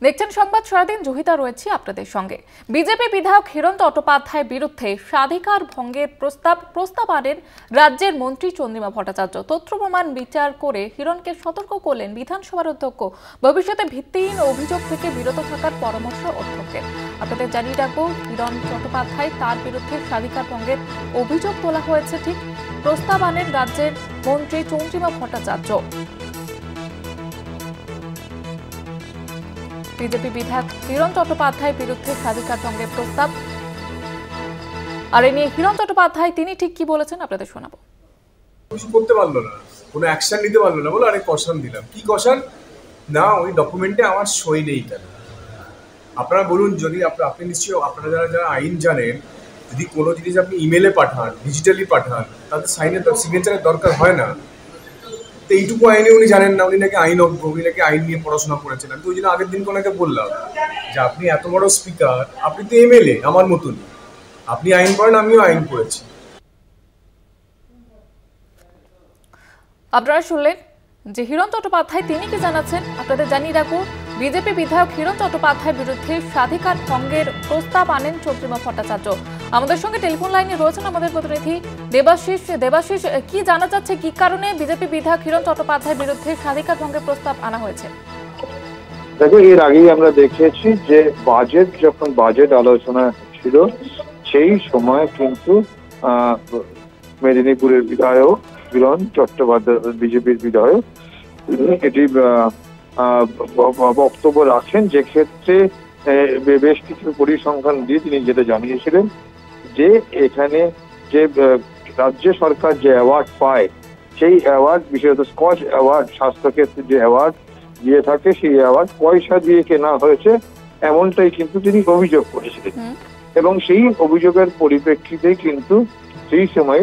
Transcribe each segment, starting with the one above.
দেখছেন সংবাদ সারাদিন, জহিতা রয়েছে আপনাদের সঙ্গে। বিজেপি বিধায়ক হিরণ চট্টোপাধ্যায়ের বিরুদ্ধে স্বাধিকার ভঙ্গের প্রস্তাব আনেন রাজ্যের মন্ত্রী চন্দ্রিমা ভট্টাচার্য। তথ্য প্রমাণ বিচার করে হিরণকে সতর্ক করলেন বিধানসভার অধ্যক্ষ। ভবিষ্যতে ভিত্তিহীন অভিযোগ থেকে বিরত থাকার পরামর্শ অধ্যক্ষের। আপনাদের জানিয়ে রাখবো, হিরণ চট্টোপাধ্যায় তার বিরুদ্ধে স্বাধিকার ভঙ্গের অভিযোগ তোলা হয়েছে। ঠিক প্রস্তাব আনেন রাজ্যের মন্ত্রী চন্দ্রিমা ভট্টাচার্য। বিজেপি বিধায়ক হিরণ চট্টোপাধ্যায়ের বিরুদ্ধে স্বাধিকার ভঙ্গের প্রস্তাব। আর এ নিয়ে হিরণ চট্টোপাধ্যায় তিনি ঠিক কি বলেছেন আপনাদের শোনাবো। কিছু করতে পারলো না, কোনো অ্যাকশন নিতে পারলো না বলে আরেক কশন দিলাম। কি কশন না, ওই ডকুমেন্টে আমার সই নেই কেন? আপনারা বলুন, যদি আপনি নিশ্চয়ই আপনারা যারা আইন জানেন, যদি কোনো জিনিস আপনি ইমেলে পাঠান, ডিজিটালি পাঠান, তাদের সিগনেচারের দরকার হয় না। তো এইটুকু আইনে উনি জানেন না, উনি নাকি আইনজ্ঞ, উনি নাকি আইন নিয়ে পড়াশোনা করেছেন। আমি তো ওই জন্য আগের দিন ওনাকে বললাম যে আপনি এত বড় স্পিকার, আপনি তো এমএলএ আমার মতন, আপনি আইন করেন, আমিও আইন করেছি। আপনারা শুনলেন যে হিরণ চট্টোপাধ্যায় তিনি কি জানাচ্ছেন। আপনাদের জানিয়ে রাখবো, বিজেপি বিধায়ক হিরণ চট্টোপাধ্যায়ের বিরুদ্ধে স্বাধিকার ভঙ্গের প্রস্তাব আনেন চন্দ্রিমা ভট্টাচার্য। আমাদের সঙ্গে টেলিফোন লাইনে রয়েছেন আমাদের প্রতিনিধি দেবাশিস। দেবাশিস, কি জানা যাচ্ছে, কি কারণে বিজেপি বিধায়ক হিরণ চট্টোপাধ্যায়ের বিরুদ্ধে স্বাধিকার ভঙ্গের প্রস্তাব আনা হয়েছে? দেখো, এর আগেই আমরা দেখেছি যে যখন বাজেট আলোচনা ছিল, সেই সময় কিন্তু মেদিনীপুরের বিধায়ক হিরণ চট্টোপাধ্যায়, বিজেপির বিধায়ক, এটি বক্তব্য রাখেন, যে ক্ষেত্রে বেশ কিছু পরিসংখ্যান দিয়ে তিনি যেটা জানিয়েছিলেন যে এখানে যে রাজ্য সরকার যে অ্যাওয়ার্ড পায়, সেই অ্যাওয়ার্ড, বিশেষত স্কচ অ্যাওয়ার্ড, স্বাস্থ্যক্ষেত্রে যে অ্যাওয়ার্ড দিয়ে থাকে, সেই অ্যাওয়ার্ড পয়সা দিয়ে কেনা হয়েছে, এমনটাই কিন্তু তিনি অভিযোগ করেছিলেন। এবং সেই অভিযোগের পরিপ্রেক্ষিতেই কিন্তু সেই সময়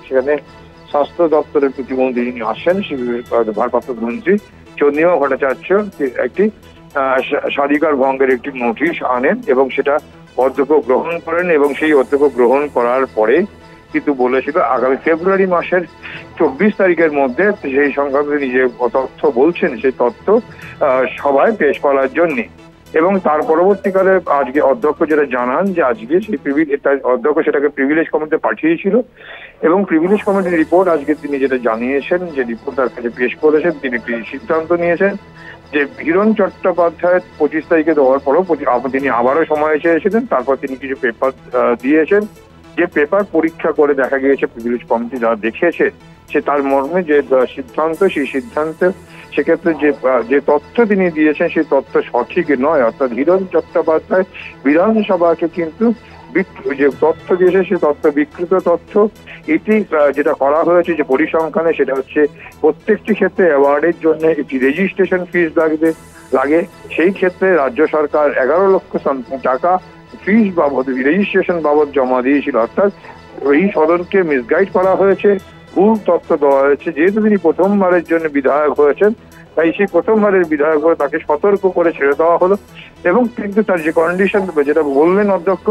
সেখানে স্বাস্থ্য দপ্তরের প্রতিমন্ত্রী যিনি আসেন, ভারপ্রাপ্ত মন্ত্রী চন্দ্রিমা ভট্টাচার্য একটি স্বাধিকার ভঙ্গের একটি নোটিশ আনেন এবং সেটা অধ্যক্ষ গ্রহণ করেন। এবং সেই অধ্যক্ষ গ্রহণ করার পরে কিন্তু বলেছিল আগামী ফেব্রুয়ারি মাসের 24 তারিখের মধ্যে সেই সংক্রান্ত তিনি যে তথ্য বলছেন, সেই তথ্য সভায় পেশ করার জন্য। এবং তার পরবর্তীকালে আজকে অধ্যক্ষ যেটা জানান যে আজকে সেই অধ্যক্ষ সেটাকে প্রিভিলেজ কমিটিতে পাঠিয়েছিল এবং প্রিভিলেজ কমিটির রিপোর্ট আজকে তিনি যেটা জানিয়েছেন, যে রিপোর্ট তার কাছে পেশ করেছেন, তিনি একটি সিদ্ধান্ত নিয়েছেন যে হিরণ চট্টোপাধ্যায় 25 তারিখে দেওয়ার পরও তিনি আবারও সময় চেয়েছিলেন। তারপর তিনি কিছু পেপার দিয়েছেন, যে পেপার পরীক্ষা করে দেখা গিয়েছে প্রিভিলেজ কমিটি যারা দেখেছে, সে তার মর্মে যে সিদ্ধান্ত, সেই সিদ্ধান্ত সেক্ষেত্রে যে তথ্য তিনি দিয়েছেন সেই তথ্য সঠিক নয়। অর্থাৎ হিরণ চট্টোপাধ্যায় বিধানসভাকে কিন্তু যে তথ্য দিয়েছে সে তথ্য বিকৃত তথ্য। এটি যেটা করা হয়েছে যে পরিসংখ্যানে, সেটা হচ্ছে প্রত্যেকটি ক্ষেত্রে অ্যাওয়ার্ডের জন্য একটি রেজিস্ট্রেশন ফিস লাগে। সেই ক্ষেত্রে রাজ্য সরকার 11 লক্ষ টাকা ফিস বাবদ, রেজিস্ট্রেশন বাবদ জমা দিয়েছিল। অর্থাৎ এই সদনকে মিসগাইড করা হয়েছে, ভুল তথ্য দেওয়া হয়েছে। যেহেতু তিনি প্রথমবারের জন্য বিধায়ক হয়েছেন, তাই সেই প্রথমবারের বিধায়ক হয়ে তাকে সতর্ক করে ছেড়ে দেওয়া হলো। এবং কিন্তু তার যে কন্ডিশন, যেটা বললেন অধ্যক্ষ,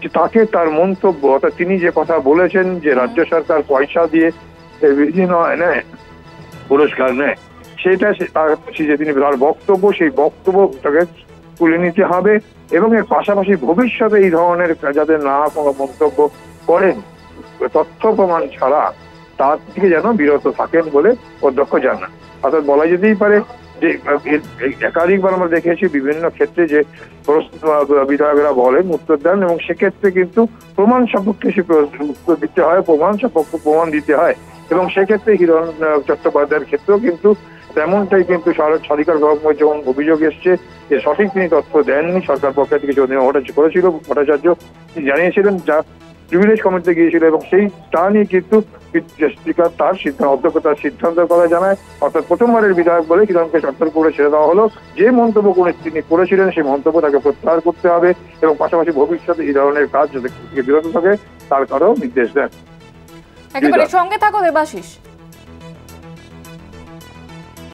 যে তাকে তার মন্তব্য, অর্থাৎ তিনি যে কথা বলেছেন যে রাজ্য সরকার পয়সা দিয়ে নেয়, পুরস্কার নেয়, সেটা যে তিনি তার বক্তব্য, সেই বক্তব্য তাকে তুলে নিতে হবে। এবং এর পাশাপাশি ভবিষ্যতে এই ধরনের যাদের না কোনো মন্তব্য করেন তথ্য প্রমাণ ছাড়া, তার থেকে যেন বিরত থাকেন বলে অধ্যক্ষ জানান। অর্থাৎ বলা যেতেই পারে যে একাধিকবার আমরা দেখেছি বিভিন্ন ক্ষেত্রে যে বিধায়করা বলেন, উত্তর দেন, এবং সেক্ষেত্রে কিন্তু প্রমাণ সাপেক্ষে সে উত্তর দিতে হয়, প্রমাণ দিতে হয়। এবং সেক্ষেত্রে হিরণ চট্টোপাধ্যায়ের ক্ষেত্রেও কিন্তু তেমনটাই কিন্তু স্বাধিকার ভঙ্গের যখন অভিযোগ এসছে, যে সঠিক তিনি তথ্য দেননি, সরকার পক্ষ থেকে চন্দ্রিমা ভট্টাচার্য তিনি জানিয়েছিলেন, যা প্রিভিলেজ কমিটিতে গিয়েছিল। এবং সেই তা নিয়ে কিন্তু স্পিকার তার অধ্যক্ষ তার সিদ্ধান্ত করা জানায়। অর্থাৎ প্রথমবারের বিধায়ক বলে হিরণকে সতর্ক করে ছেড়ে দেওয়া হলো। যে মন্তব্য তিনি করেছিলেন সেই মন্তব্য তাকে প্রত্যাহার করতে হবে এবং পাশাপাশি ভবিষ্যতে এই ধরনের কাজ যাতে বিরত থাকে তার কারো নির্দেশ দেন। একেবারে সঙ্গে থাকো দেবাশিস।